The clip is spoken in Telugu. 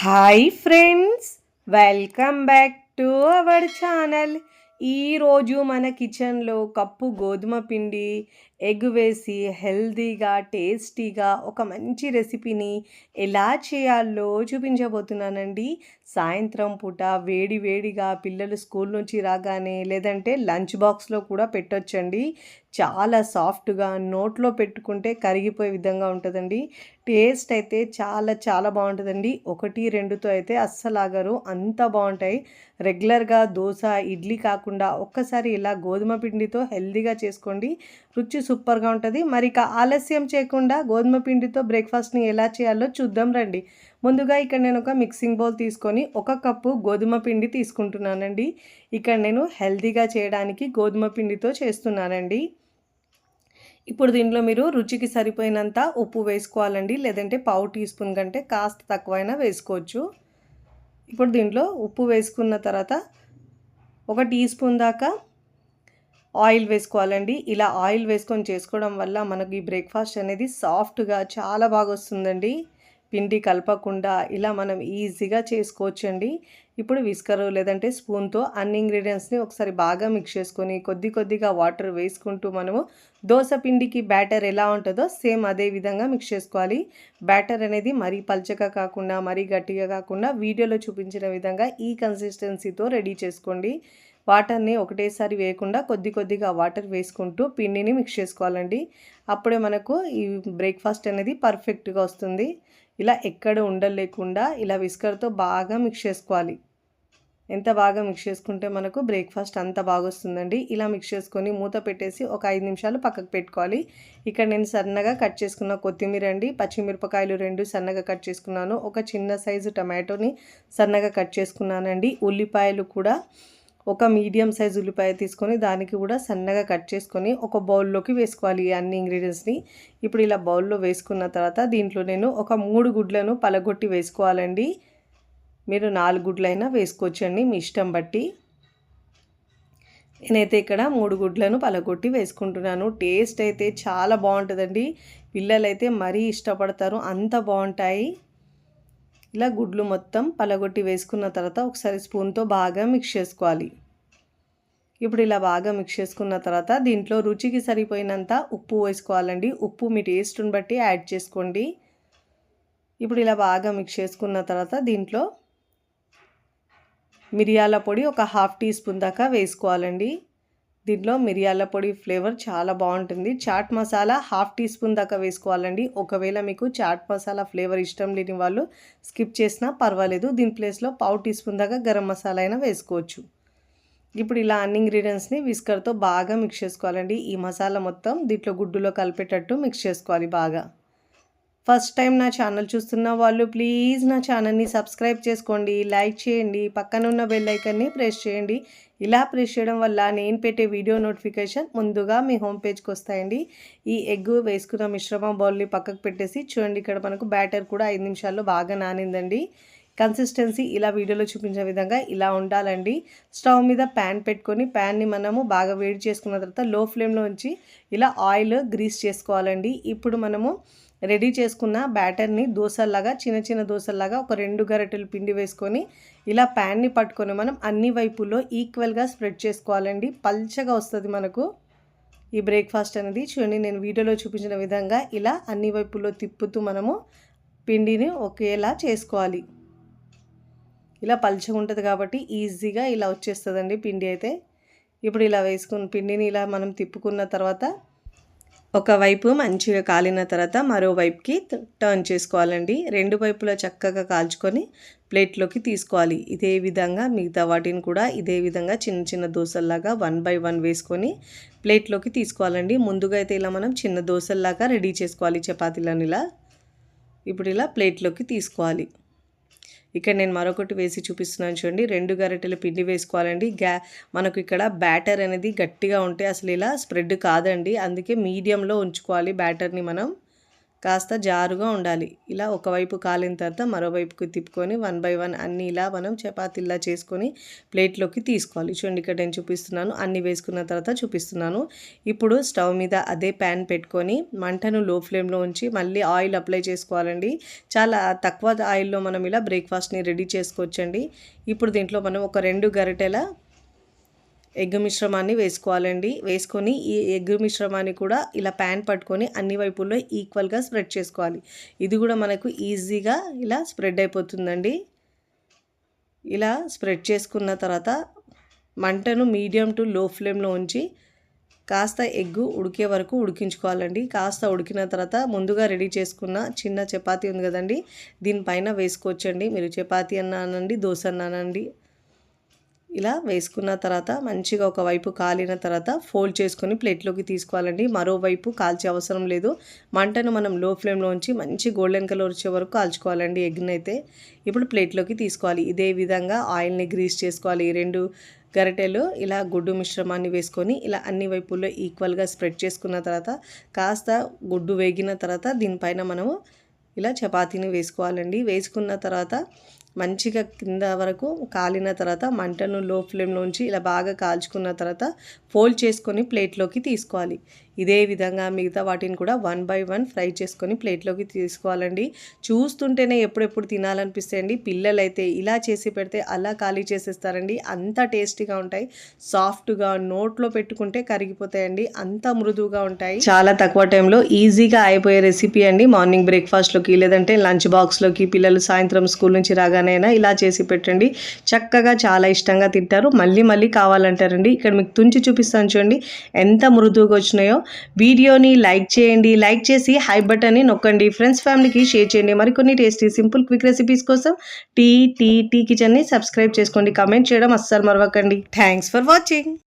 Hi friends, welcome back to our channel. ఈరోజు మన కిచెన్లో కప్పు గోధుమ పిండి, ఎగ్ వేసి హెల్తీగా టేస్టీగా ఒక మంచి రెసిపీని ఎలా చేయాలో చూపించబోతున్నానండి. సాయంత్రం పూట వేడి వేడిగా పిల్లలు స్కూల్ నుంచి రాగానే లేదంటే లంచ్ బాక్స్లో కూడా పెట్టొచ్చండి. చాలా సాఫ్ట్గా నోట్లో పెట్టుకుంటే కరిగిపోయే విధంగా ఉంటుందండి. టేస్ట్ అయితే చాలా చాలా బాగుంటుందండి. 1, 2తో అయితే అస్సలు ఆగరు, అంత బాగుంటాయి. రెగ్యులర్గా దోశ, ఇడ్లీ కాకుండా ఒక్కసారి ఇలా గోధుమ పిండితో హెల్తీగా చేసుకోండి, రుచి సూపర్గా ఉంటుంది. మరి ఇక ఆలస్యం చేయకుండా గోధుమ పిండితో బ్రేక్ఫాస్ట్ని ఎలా చేయాలో చూద్దాం రండి. ముందుగా ఇక్కడ నేను ఒక మిక్సింగ్ బౌల్ తీసుకొని 1 కప్పు గోధుమ పిండి తీసుకుంటున్నానండి. ఇక్కడ నేను హెల్తీగా చేయడానికి గోధుమ పిండితో చేస్తున్నానండి. ఇప్పుడు దీంట్లో మీరు రుచికి సరిపోయినంత ఉప్పు వేసుకోవాలండి, లేదంటే పావు టీ స్పూన్ కంటే కాస్త తక్కువైనా వేసుకోవచ్చు. ఇప్పుడు దీంట్లో ఉప్పు వేసుకున్న తర్వాత 1 టీ స్పూన్ దాకా ఆయిల్ వేసుకోవాలండి. ఇలా ఆయిల్ వేసుకొని చేసుకోవడం వల్ల మనకి ఈ బ్రేక్ఫాస్ట్ అనేది సాఫ్ట్గా చాలా బాగా వస్తుందండి. పిండి కలపకుండా ఇలా మనం ఈజీగా చేసుకోవచ్చండి. ఇప్పుడు విస్కర్ లేదంటే స్పూన్తో అన్ని ఇంగ్రీడియంట్స్ని ఒకసారి బాగా మిక్స్ చేసుకొని కొద్దిగా వాటర్ వేసుకుంటూ మనము దోశ పిండికి బ్యాటర్ ఎలా ఉంటుందో సేమ్ అదే విధంగా మిక్స్ చేసుకోవాలి. బ్యాటర్ అనేది మరీ పల్చగా కాకుండా మరీ గట్టిగా కాకుండా వీడియోలో చూపించిన విధంగా ఈ కన్సిస్టెన్సీతో రెడీ చేసుకోండి. వాటర్ని ఒకటేసారి వేయకుండా కొద్దిగా వాటర్ వేసుకుంటూ పిండిని మిక్స్ చేసుకోవాలండి. అప్పుడే మనకు ఈ బ్రేక్ఫాస్ట్ అనేది పర్ఫెక్ట్గా వస్తుంది. ఇలా ఎక్కడ ఉండలేకుండా ఇలా విస్కర్తో బాగా మిక్స్ చేసుకోవాలి. ఎంత బాగా మిక్స్ చేసుకుంటే మనకు బ్రేక్ఫాస్ట్ అంత బాగా వస్తుందండి. ఇలా మిక్స్ చేసుకొని మూత పెట్టేసి ఒక 5 నిమిషాలు పక్కకు పెట్టుకోవాలి. ఇక్కడ నేను సన్నగా కట్ చేసుకున్న కొత్తిమీర అండి, పచ్చిమిరపకాయలు 2 సన్నగా కట్ చేసుకున్నాను, ఒక చిన్న సైజు టమాటోని సన్నగా కట్ చేసుకున్నానండి. ఉల్లిపాయలు కూడా ఒక మీడియం సైజ్ ఉల్లిపాయ తీసుకొని దానికి కూడా సన్నగా కట్ చేసుకొని ఒక బౌల్లోకి వేసుకోవాలి ఈ అన్ని ఇంగ్రీడియంట్స్ని. ఇప్పుడు ఇలా బౌల్లో వేసుకున్న తర్వాత దీంట్లో నేను ఒక 3 గుడ్లను పలగొట్టి వేసుకోవాలండి. మీరు 4 గుడ్లైనా వేసుకోవచ్చండి, మీ ఇష్టం బట్టి. నేనైతే ఇక్కడ 3 గుడ్లను పలగొట్టి వేసుకుంటున్నాను. టేస్ట్ అయితే చాలా బాగుంటుందండి. పిల్లలైతే మరీ ఇష్టపడతారు, అంత బాగుంటాయి. ఇలా గుడ్లు మొత్తం పలగొట్టి వేసుకున్న తర్వాత ఒకసారి స్పూన్తో బాగా మిక్స్ చేసుకోవాలి. ఇప్పుడు ఇలా బాగా మిక్స్ చేసుకున్న తర్వాత దీంట్లో రుచికి సరిపోయినంత ఉప్పు వేసుకోవాలండి. ఉప్పు మీ టేస్ట్ని బట్టి యాడ్ చేసుకోండి. ఇప్పుడు ఇలా బాగా మిక్స్ చేసుకున్న తర్వాత దీంట్లో మిరియాల పొడి ఒక 1/2 టీ స్పూన్ దాకా వేసుకోవాలండి. దీంట్లో మిరియాల పొడి ఫ్లేవర్ చాలా బాగుంటుంది. చాట్ మసాలా 1/2 టీ స్పూన్ దాకా వేసుకోవాలండి. ఒకవేళ మీకు చాట్ మసాలా ఫ్లేవర్ ఇష్టం లేని వాళ్ళు స్కిప్ చేసినా పర్వాలేదు. దీని ప్లేస్లో పావు టీ స్పూన్ దాకా గరం మసాలా అయినా వేసుకోవచ్చు. ఇప్పుడు ఇలా అన్ని ఇంగ్రీడియంట్స్ని విస్కర్తో బాగా మిక్స్ చేసుకోవాలండి. ఈ మసాలా మొత్తం దీంట్లో గుడ్డులో కలిపేటట్టు మిక్స్ చేసుకోవాలి బాగా. ఫస్ట్ టైం నా ఛానల్ చూస్తున్న వాళ్ళు ప్లీజ్ నా ఛానల్ని సబ్స్క్రైబ్ చేసుకోండి, లైక్ చేయండి, పక్కన ఉన్న బెల్ ఐకాన్ని ప్రెస్ చేయండి. ఇలా ప్రెస్ చేయడం వల్ల నేను పెట్టే వీడియో నోటిఫికేషన్ ముందుగా మీ హోమ్ పేజ్కి వస్తాయండి. ఈ ఎగ్ వేసుకున్న మిశ్రమం బౌల్ని పక్కకు పెట్టేసి చూడండి, ఇక్కడ మనకు బ్యాటర్ కూడా 5 నిమిషాల్లో బాగా నానిందండి. కన్సిస్టెన్సీ ఇలా వీడియోలో చూపించిన విధంగా ఇలా ఉండాలండి. స్టవ్ మీద ప్యాన్ పెట్టుకొని ప్యాన్ని మనము బాగా వేడి చేసుకున్న తర్వాత లో ఫ్లేమ్లో ఉంచి ఇలా ఆయిల్ గ్రీస్ చేసుకోవాలండి. ఇప్పుడు మనము రెడీ చేసుకున్న బ్యాటర్ని దోశల్లాగా చిన్న దోశల్లాగా ఒక 2 గరిటెలు పిండి వేసుకొని ఇలా ప్యాన్ని పట్టుకొని మనం అన్ని వైపుల్లో ఈక్వల్గా స్ప్రెడ్ చేసుకోవాలండి. పల్చగా వస్తుంది మనకు ఈ బ్రేక్ఫాస్ట్ అనేది. చూడండి, నేను వీడియోలో చూపించిన విధంగా ఇలా అన్ని వైపుల్లో తిప్పుతూ మనము పిండిని ఒకేలా చేసుకోవాలి. ఇలా పల్చగా ఉంటుంది కాబట్టి ఈజీగా ఇలా వచ్చేస్తుందండి పిండి అయితే. ఇప్పుడు ఇలా వేసుకున్న పిండిని ఇలా మనం తిప్పుకున్న తర్వాత ఒకవైపు మంచిగా కాలిన తర్వాత మరోవైపుకి టర్న్ చేసుకోవాలండి. 2 వైపులా చక్కగా కాల్చుకొని ప్లేట్లోకి తీసుకోవాలి. ఇదే విధంగా మిగతా వాటిని కూడా ఇదే విధంగా చిన్న దోశల్లాగా 1 బై 1 వేసుకొని ప్లేట్లోకి తీసుకోవాలండి. ముందుగా అయితే ఇలా మనం చిన్న దోశల్లాగా రెడీ చేసుకోవాలి చపాతీలను ఇలా. ఇప్పుడు ఇలా ప్లేట్లోకి తీసుకోవాలి. ఇక్కడ నేను మరొకటి వేసి చూపిస్తున్నాను చూడండి. 2 గరిటెల పిండి వేసుకోవాలండి. మనకు ఇక్కడ బ్యాటర్ అనేది గట్టిగా ఉంటే అసలు ఇలా స్ప్రెడ్ కాదండి, అందుకే మీడియంలో ఉంచుకోవాలి బ్యాటర్ని మనం. కాస్త జారుగా ఉండాలి. ఇలా ఒకవైపు కాలిన తర్వాత మరోవైపుకి తిప్పుకొని 1 బై 1 అన్నీ ఇలా మనం చపాతీలా చేసుకొని ప్లేట్లోకి తీసుకోవాలి. చూడండి ఇక్కడ నేను చూపిస్తున్నాను. అన్నీ వేసుకున్న తర్వాత చూపిస్తున్నాను. ఇప్పుడు స్టవ్ మీద అదే ప్యాన్ పెట్టుకొని మంటను లో ఫ్లేమ్లో ఉంచి మళ్ళీ ఆయిల్ అప్లై చేసుకోవాలండి. చాలా తక్కువ ఆయిల్లో మనం ఇలా బ్రేక్ఫాస్ట్ని రెడీ చేసుకోవచ్చండి. ఇప్పుడు దీంట్లో మనం ఒక 2 గరిటెల ఎగ్ మిశ్రమాన్ని వేసుకోవాలండి. వేసుకొని ఈ ఎగ్ మిశ్రమాన్ని కూడా ఇలా ప్యాన్ పట్టుకొని అన్ని వైపుల్లో ఈక్వల్గా స్ప్రెడ్ చేసుకోవాలి. ఇది కూడా మనకు ఈజీగా ఇలా స్ప్రెడ్ అయిపోతుందండి. ఇలా స్ప్రెడ్ చేసుకున్న తర్వాత మంటను మీడియం టు లో ఫ్లేమ్లో ఉంచి కాస్త ఎగ్గు ఉడికే వరకు ఉడికించుకోవాలండి. కాస్త ఉడికిన తర్వాత ముందుగా రెడీ చేసుకున్న చిన్న చపాతీ ఉంది కదండి, దీనిపైన వేసుకోవచ్చండి. మీరు చపాతీ అన్నానండి, దోశ అన్నానండి. ఇలా వేసుకున్న తర్వాత మంచిగా ఒకవైపు కాలిన తర్వాత ఫోల్డ్ చేసుకొని ప్లేట్లోకి తీసుకోవాలండి. మరోవైపు కాల్చే అవసరం లేదు. మంటను మనం లో ఫ్లేమ్లో ఉంచి మంచి గోల్డెన్ కలర్ వచ్చే వరకు కాల్చుకోవాలండి ఎగ్ని అయితే. ఇప్పుడు ప్లేట్లోకి తీసుకోవాలి. ఇదే విధంగా ఆయిల్ని గ్రీస్ చేసుకోవాలి. 2 గరిటెలు ఇలా గుడ్డు మిశ్రమాన్ని వేసుకొని ఇలా అన్ని వైపుల్లో ఈక్వల్గా స్ప్రెడ్ చేసుకున్న తర్వాత కాస్త గుడ్డు వేగిన తర్వాత దీనిపైన మనము ఇలా చపాతీని వేసుకోవాలండి. వేసుకున్న తర్వాత మంచిగా కింద వరకు కాలిన తర్వాత మంటను లో ఫ్లేమ్లో ఉంచి ఇలా బాగా కాల్చుకున్న తర్వాత ఫోల్డ్ చేసుకొని ప్లేట్లోకి తీసుకోవాలి. ఇదే విధంగా మిగతా వాటిని కూడా 1 బై 1 ఫ్రై చేసుకొని ప్లేట్లోకి తీసుకోవాలండి. చూస్తుంటేనే ఎప్పుడెప్పుడు తినాలనిపిస్తాయండి. పిల్లలైతే ఇలా చేసి పెడితే అలా ఖాళీ చేసేస్తారండి. అంత టేస్టీగా ఉంటాయి. సాఫ్ట్గా నోట్లో పెట్టుకుంటే కరిగిపోతాయండి. అంత మృదువుగా ఉంటాయి. చాలా తక్కువ టైంలో ఈజీగా అయిపోయే రెసిపీ అండి. మార్నింగ్ బ్రేక్ఫాస్ట్లోకి లేదంటే లంచ్ బాక్స్లోకి పిల్లలు సాయంత్రం స్కూల్ నుంచి రాగానైనా ఇలా చేసి పెట్టండి. చక్కగా చాలా ఇష్టంగా తింటారు. మళ్ళీ మళ్ళీ కావాలంటారండి. ఇక్కడ మీకు తుంచి చూపిస్తాను చూడండి ఎంత మృదువుగా వచ్చినాయో. వీడియోని లైక్ చేయండి. లైక్ చేసి హై బటన్ని నొక్కండి. ఫ్రెండ్స్ ఫ్యామిలీకి షేర్ చేయండి. మరికొన్ని టేస్టీ సింపుల్ క్విక్ రెసిపీస్ కోసం టీ కిచెన్ని సబ్స్క్రైబ్ చేసుకోండి. కామెంట్ చేయడం అస్సలు మరవకండి. Thanks for watching.